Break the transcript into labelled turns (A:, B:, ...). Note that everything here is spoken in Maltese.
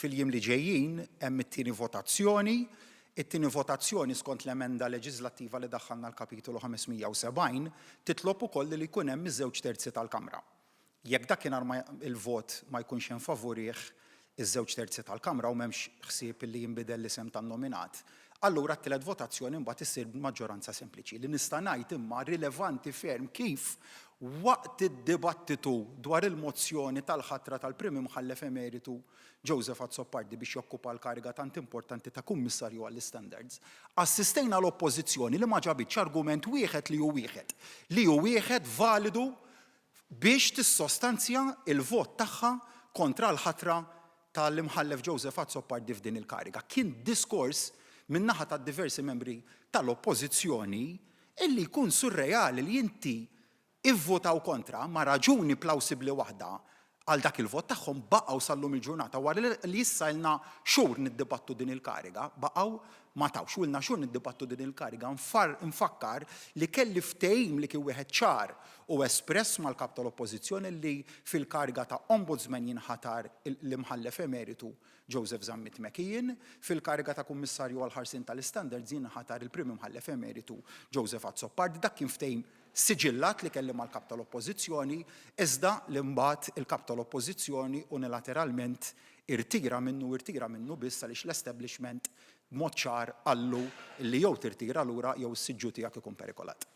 A: fil-jiem li ġejjin hemm it-tieni votazzjoni. It-tieni votazzjoni skont l-emenda leġislattiva li daħħalna l-kapitolu 570 titlob ukoll li jkun hemm iż-żewġ terzi tal-Kamra. Jekk dakinhar il-vot ma jkunx hemm favorih iż-żewġ terzi tal-Kamra u m'hemmx ħsieb li jinbidel l-isem tan-nominat, allura t-tielet votazzjoni mbagħad issir b'maġġoranza sempliċi. Li nista' ngħid imma rilevanti ferm kif waqt id-dibattitu dwar il-mozzjoni tal-ħatra tal-Prim Imħallef Emeritu Joseph Azzopardi biex jokkupa l-kariga tant importanti ta' kummissarju għall-standards, assistejna l-oppożizzjoni li ma ġabitx argument wieħed li hu wieħed validu biex tissostanzja il-vot tagħha kontra l-ħatra tal-imħallef Joseph Azzopardi f'din il-kariga. Kien diskors min-naħa tad-diversi membri tal-oppożizzjoni illi jkun surreali li inti ivvotaw kontra ma' raġuni plawsibbli waħda għal dak il-vot tagħhom baqgħu sallum il-ġurnata wara li issa ilna xhur niddibattu din il-kariga, baqgħu ma tawx ilna xhur niddibattu din il-kariga. Nfakkar li kelli ftehim li kien wieħed ċar u espress mal-kap tal-oppożizzjoni li fil-kariga ta' ombudsman jinħatar l-imħallef emeritu Joseph Zammit Mekien, fil-kariga ta' kummissarju għall-ħarsien tal-standards jinħatar il-prim imħallef emeritu Joseph Azzopardi. Dak kien ftehim siġillat li kelli mal-kap tal-oppożizzjoni, iżda li mbagħad il-kap tal-oppożizzjoni unilateralment irtira minnu biss għaliex l-establishment b'mod ċar qallu li jew tirtira lura jew is-siġġu tiegħek ikun perikolat.